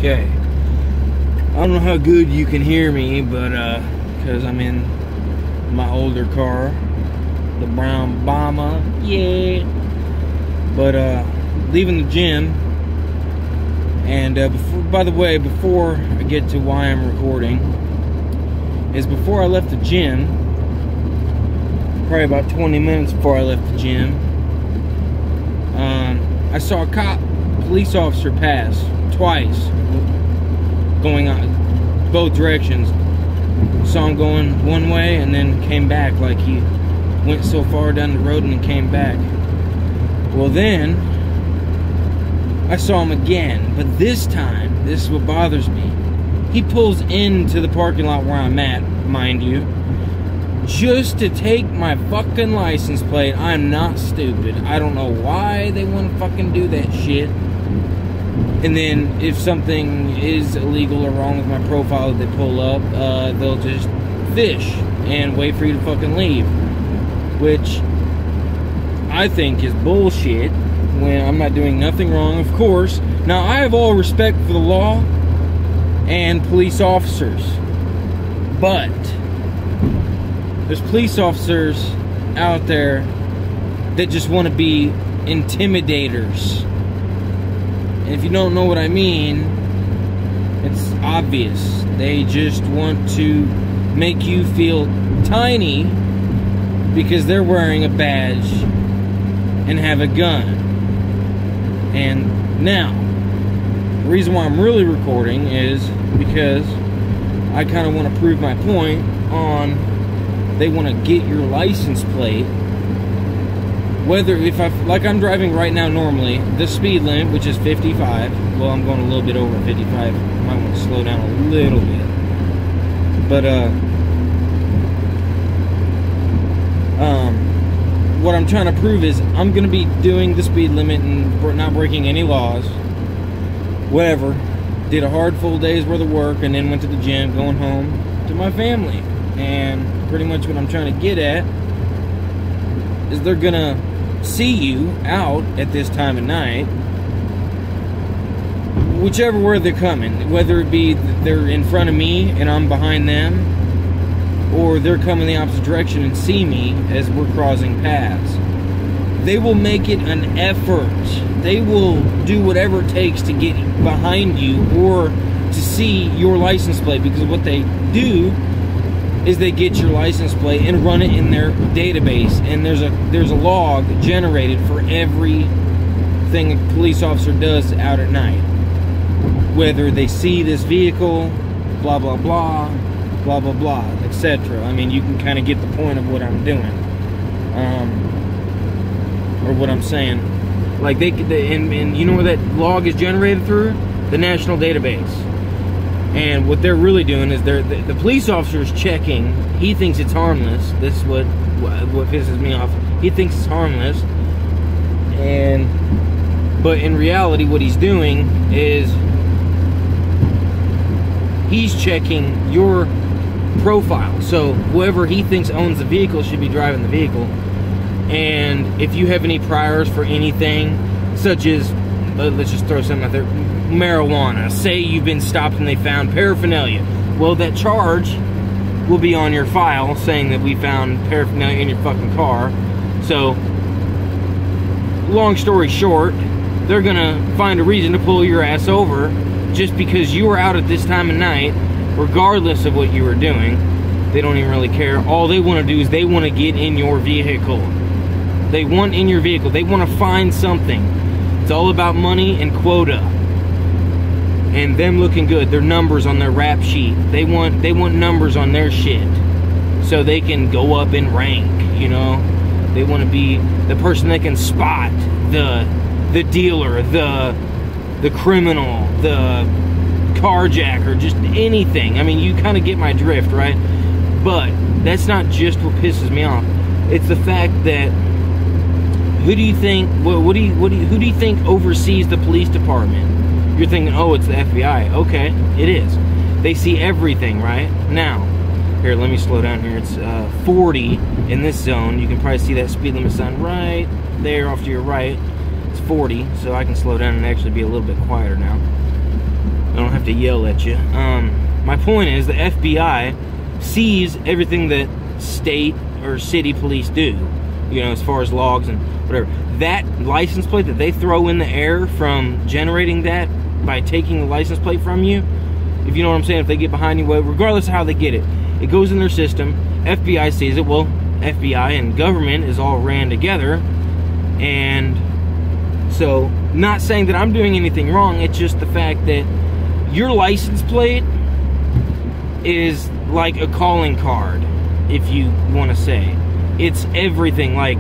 Okay. I don't know how good you can hear me, but because I'm in my older car, the brown Bomber, yeah. But leaving the gym, and by the way, before I get to why I'm recording, is before I left the gym, probably about 20 minutes before I left the gym, I saw a police officer pass twice, going on both directions. Saw him going one way and then came back, like he went so far down the road and then came back. Well, then I saw him again, but this time, this is what bothers me. He pulls into the parking lot where I'm at, mind you, just to take my fucking license plate. I'm not stupid. I don't know why they want to fucking do that shit. And then if something is illegal or wrong with my profile that they pull up, they'll just fish and wait for you to fucking leave. Which I think is bullshit when I'm not doing nothing wrong, of course. Now, I have all respect for the law and police officers, but there's police officers out there that just want to be intimidators. And if you don't know what I mean, it's obvious. They just want to make you feel tiny because they're wearing a badge and have a gun. And now, the reason why I'm really recording is because I kind of want to prove my point on they want to get your license plate. Whether, if like I'm driving right now normally, the speed limit, which is 55, well, I'm going a little bit over 55, might want to slow down a little bit. But, what I'm trying to prove is I'm going to be doing the speed limit and not breaking any laws. Whatever. Did a hard full day's worth of work and then went to the gym, going home to my family. And pretty much what I'm trying to get at is they're going to see you out at this time of night, whichever way they're coming, whether it be they're in front of me and I'm behind them, or they're coming the opposite direction and see me as we're crossing paths. They will make it an effort. They will do whatever it takes to get behind you or to see your license plate, because what they do is they get your license plate and run it in their database, and there's a log generated for everything a police officer does out at night. Whether they see this vehicle, blah blah blah, blah blah blah, etc. I mean, you can kind of get the point of what I'm doing, or what I'm saying. Like and you know where that log is generated through? The national database. And what they're really doing is the police officer is checking. He thinks it's harmless. This is what pisses me off. He thinks it's harmless. But in reality, what he's doing is he's checking your profile. So whoever he thinks owns the vehicle should be driving the vehicle. And if you have any priors for anything, such as, let's just throw something out there, marijuana. Say you've been stopped and they found paraphernalia. Well, that charge will be on your file saying that we found paraphernalia in your fucking car. So, long story short, they're gonna find a reason to pull your ass over just because you were out at this time of night, regardless of what you were doing. They don't even really care. All they want to do is they want to get in your vehicle. They want in your vehicle. They want to find something. It's all about money and quota. And them looking good, their numbers on their rap sheet. They want numbers on their shit, so they can go up in rank. You know, they want to be the person that can spot the dealer, the criminal, the carjacker, just anything. I mean, you kind of get my drift, right? But that's not just what pisses me off. It's the fact that who do you think? Who do you think oversees the police department? You're thinking, oh, it's the FBI. Okay, it is. They see everything, right? Now, here, let me slow down here. It's 40 in this zone. You can probably see that speed limit sign right there off to your right. It's 40, so I can slow down and actually be a little bit quieter now. I don't have to yell at you. My point is the FBI sees everything that state or city police do, you know, as far as logs and whatever. That license plate that they throw in the air from generating that by taking the license plate from you, if you know what I'm saying, if they get behind you, regardless of how they get it, it goes in their system. FBI sees it. Well, FBI and government is all ran together, and so, not saying that I'm doing anything wrong, it's just the fact that your license plate is like a calling card, if you want to say. It's everything, like,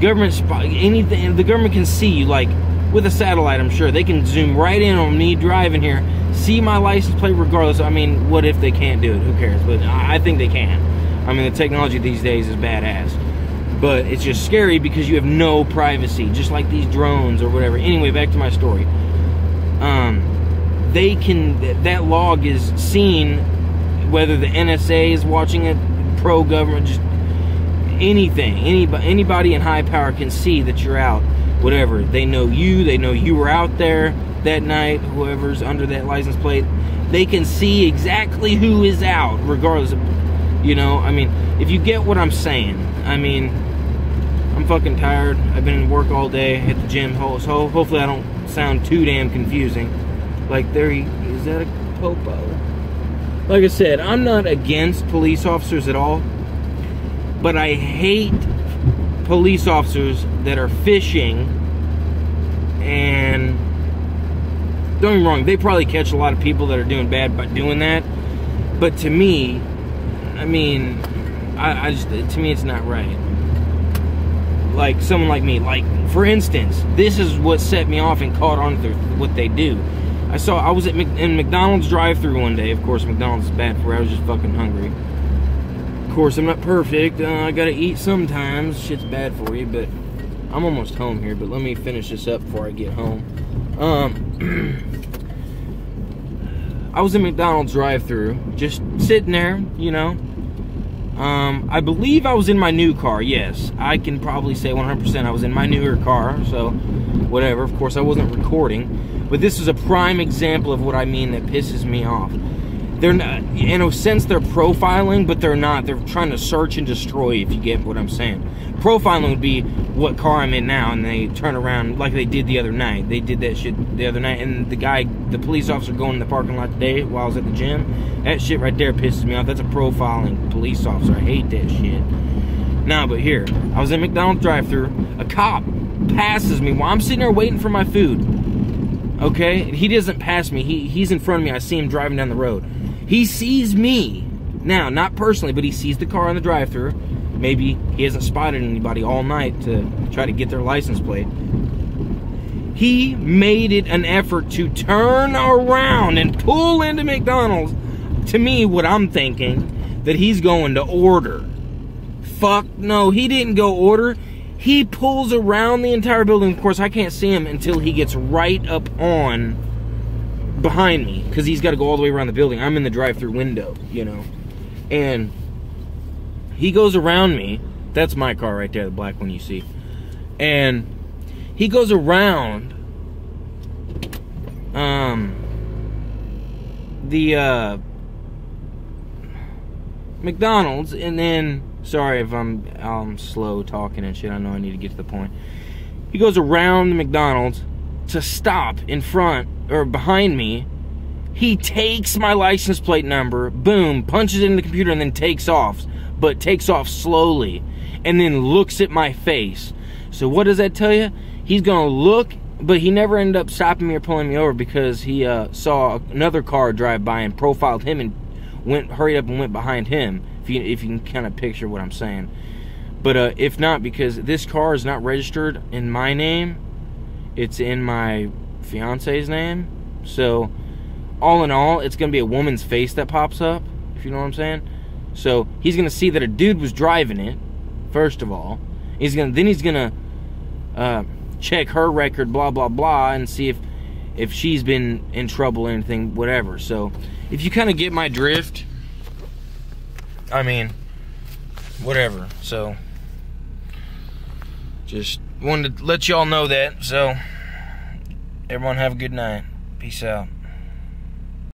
government, anything, the government can see you, like, with a satellite, I'm sure. They can zoom right in on me driving here, see my license plate regardless. I mean, what if they can't do it? Who cares? But I think they can. I mean, the technology these days is badass. But it's just scary because you have no privacy, just like these drones or whatever. Anyway, back to my story. They can, that log is seen, whether the NSA is watching it, pro-government, just anything. Anybody in high power can see that you're out, whatever. They know you were out there that night, whoever's under that license plate. They can see exactly who is out, regardless of, you know, I mean, if you get what I'm saying. I mean, I'm fucking tired. I've been in work all day at the gym, so hopefully I don't sound too damn confusing. Like, is that a popo? Like I said, I'm not against police officers at all, but I hate police officers that are fishing. And don't get me wrong, they probably catch a lot of people that are doing bad by doing that. But to me, I mean, to me it's not right. Like someone like me, like for instance, this is what set me off and caught on to what they do. I was in McDonald's drive-thru one day. Of course, McDonald's is bad for me. I was just fucking hungry. Of course, I'm not perfect. I gotta eat sometimes. Shit's bad for you, but I'm almost home here. But let me finish this up before I get home. I was in McDonald's drive-thru, just sitting there, you know. I believe I was in my new car. Yes, I can probably say 100% I was in my newer car. So, whatever. Of course, I wasn't recording. But this is a prime example of what I mean that pisses me off. They're not, in a sense, they're profiling, but they're not. They're trying to search and destroy, if you get what I'm saying. Profiling would be what car I'm in now, and they turn around like they did the other night. They did that shit the other night, and the police officer going in the parking lot today while I was at the gym, that shit right there pisses me off. That's a profiling police officer. I hate that shit. Nah, but here, I was in McDonald's drive-thru. A cop passes me while I'm sitting there waiting for my food. Okay, he doesn't pass me. He's in front of me. I see him driving down the road. He sees me. Now, not personally, but he sees the car on the drive-thru. Maybe he hasn't spotted anybody all night to try to get their license plate. He made it an effort to turn around and pull into McDonald's. To me, what I'm thinking, that he's going to order. Fuck no, he didn't go order. He pulls around the entire building. Of course, I can't see him until he gets right up on behind me, because he's got to go all the way around the building. I'm in the drive-thru window, you know. And he goes around me. That's my car right there, the black one you see. And he goes around the McDonald's, and then, sorry if I'm slow talking and shit. I know I need to get to the point. He goes around the McDonald's to stop in front or behind me. He takes my license plate number, boom, punches it in the computer, and then takes off. But takes off slowly, and then looks at my face. So what does that tell you? He's gonna look, but he never ended up stopping me or pulling me over, because he saw another car drive by and profiled him and hurried up and went behind him. If you can kind of picture what I'm saying. But if not, because this car is not registered in my name, it's in my fiance's name. So all in all, it's gonna be a woman's face that pops up, if you know what I'm saying. So he's gonna see that a dude was driving it. First of all, he's gonna check her record, blah blah blah, and see if she's been in trouble or anything, whatever. So if you kind of get my drift, I mean, whatever. So just wanted to let y'all know that. So everyone have a good night. Peace out.